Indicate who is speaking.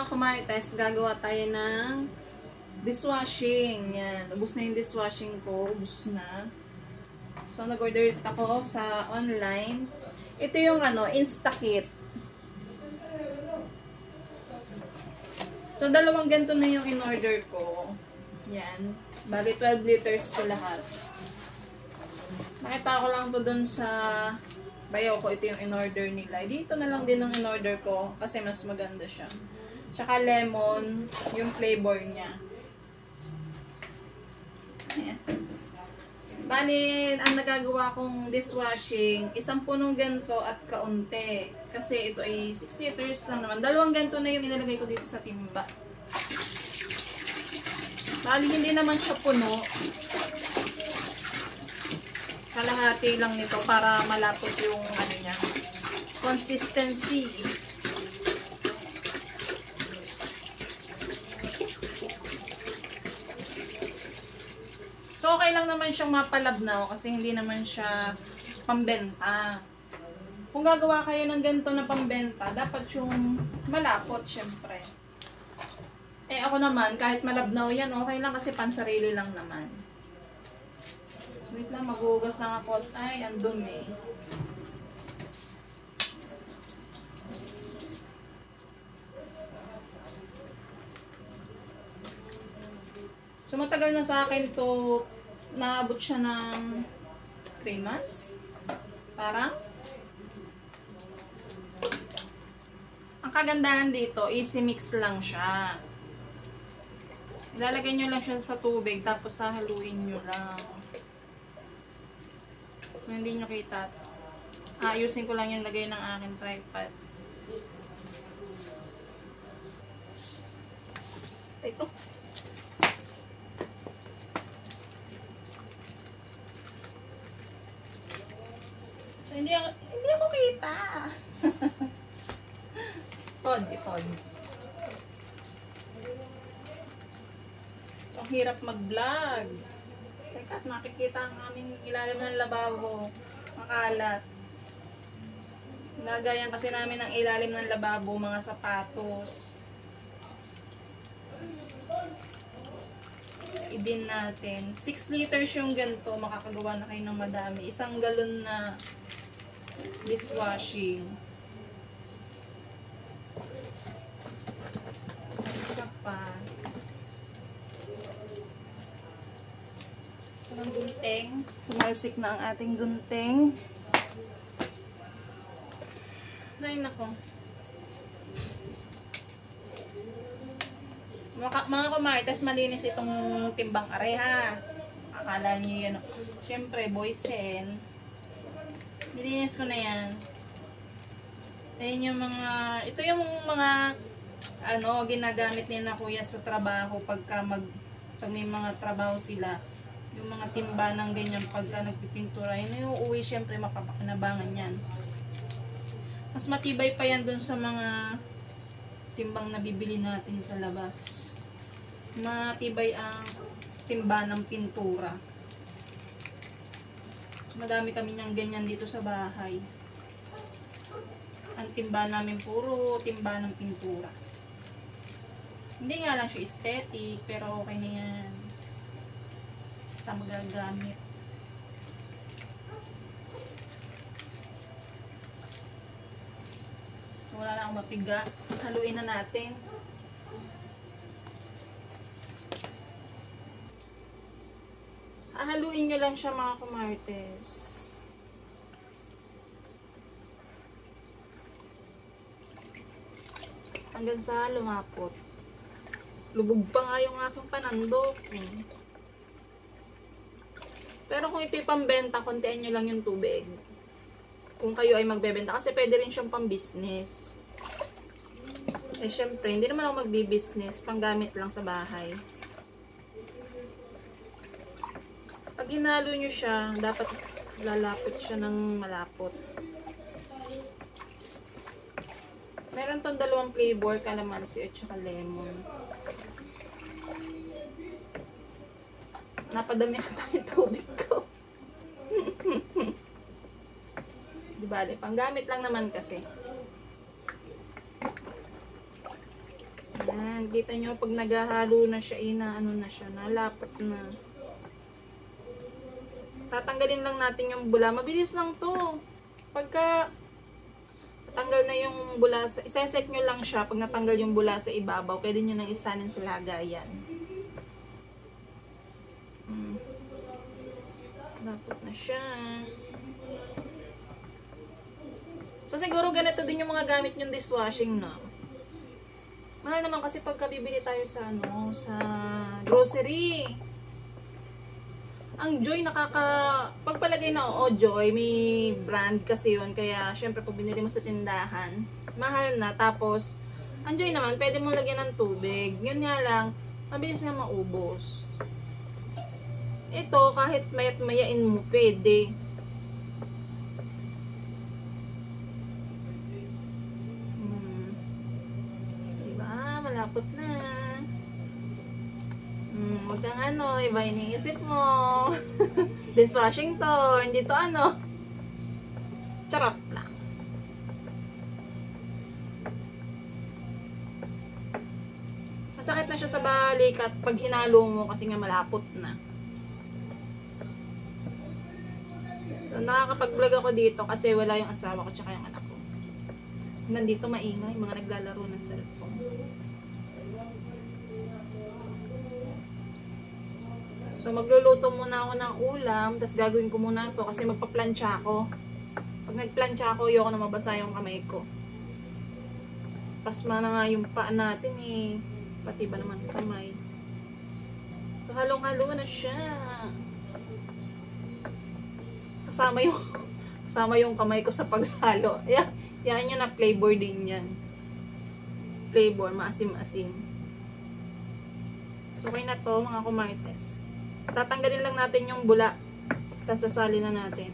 Speaker 1: Kumarites, gagawa tayo ng dishwashing. Yan. Ubus na yung dishwashing ko. Ubus na. So, nag-order ako sa online. Ito yung Instakit. So, dalawang ganito na yung in-order ko. Yan. Bali, 12 liters to lahat. Nakita ko lang to dun sa bayaw ko. Ito yung in-order nila. Dito na lang din ang in-order ko kasi mas maganda siya. Tsaka lemon, yung flavor niya. Ayan. Bali, ang nagagawa kong dishwashing, isang punong ganito at kaunti. Kasi ito ay 6 liters lang naman. Dalawang ganito na yung inilagay ko dito sa timba. Bali, hindi naman siya puno. Kalahati lang nito para malapot yung niya. Consistency. So, okay lang naman siyang mapalabnaw kasi hindi naman siya pambenta. Kung gagawa kayo ng ganito na pambenta, dapat yung malapot, syempre. Eh, ako naman, kahit malabnaw yan, okay lang kasi pansarili lang naman. So, wait lang, maghugas lang ako. Ay, ang dumi. So, matagal na sa akin to, naabot siya ng 3 months. Parang. Ang kagandahan dito, easy mix lang siya. Ilalagay nyo lang siya sa tubig, tapos hahaluin nyo lang. So, hindi nyo kita. Ayusin ko lang yung lagay ng aking tripod. Ito. So, hindi ako kita. Pod. So, ang hirap mag-vlog. Teka, at makikita ang aming ilalim ng lababo. Makalat. Lagayan kasi namin ang ilalim ng lababo, mga sapatos. Ibin natin. 6 liters yung ganito, makakagawa na kayo ng madami. 1 galon na dishwashing. So, isa pa. So, ang gunting. Tumalsik na ang ating gunting. Ay, nako. Mga kumarites, malinis itong timbang are ha. Akala niyo yan. Siyempre, boysen. Nilinis ko na yan. Ayan yung mga, ito yung mga, ginagamit nila kuya sa trabaho pag may mga trabaho sila. Yung mga timba ng ganyan pagka nagpipintura. Yun yung uwi, siyempre mapapakinabangan yan. Mas matibay pa yan dun sa mga timbang na bibili natin sa labas. Matibay ang timba ng pintura. Madami kami niyang ganyan dito sa bahay. Ang timba namin puro timba ng pintura. Hindi nga lang siya aesthetic, pero okay na yan. Basta magagamit. So, wala na akong mapiga. Haluin na natin. Haluin nyo lang siya mga kumartes. Hanggang sa lumapot. Lubog pa nga yung aking panandok. Pero kung ito'y pambenta, kontian nyo lang yung tubig. Kung kayo ay magbebenta. Kasi pwede rin siyang pang-business. Eh syempre, hindi naman ako magbi-business. Panggamit lang sa bahay. Pag hinalo nyo siya, dapat lalapot siya ng malapot. Meron tong dalawang flavor, calamansi at saka lemon. Napadami ata yung tubig ko. Di bale, panggamit lang naman kasi. Yan, kita nyo pag naghahalo na siya, ano na siya, nalapat na. Tatanggalin lang natin yung bula. Mabilis lang to. Pagka natanggal na yung bula, iseset nyo lang siya. Pag natanggal yung bula sa ibabaw, pwede nyo nang isanin sa lagayan. Lapot na siya. So, siguro ganito din yung mga gamit yung dishwashing na. Mahal naman kasi pagka bibili tayo sa, sa grocery. Ang Joy pagpalagay na Joy, may brand kasi yun. Kaya, syempre, pag binili mo sa tindahan, mahal na. Tapos, ang Joy naman, pwede mo lagyan ng tubig. Yun nga lang, mabilis nga maubos. Ito, kahit mayat mayain mo, pwede. Malapot na. Huwag kang iba iniisip mo. Dishwashing to, hindi to charot lang. Masakit na siya sa balikat pag hinalo mo kasi nga malapot na. So, nakakapag-vlog ako dito kasi wala yung asawa ko tsaka yung anak ko. Nandito maingay, mga naglalaro ng cellphone. So, magluluto muna ako ng ulam, tapos gagawin ko muna ito kasi magpa-plancha ako. Pag nagplancha ako, ayoko na mabasa yung kamay ko. Pasma na nga yung paa natin eh. Pati ba naman kamay. So, halong-halo na siya. Kasama yung kamay ko sa paghalo. Yan yun na flavor din yan. Flavor, maasim-asim. So, okay na to mga kumartes. Tatanggalin lang natin yung bula. Tapos sasali na natin.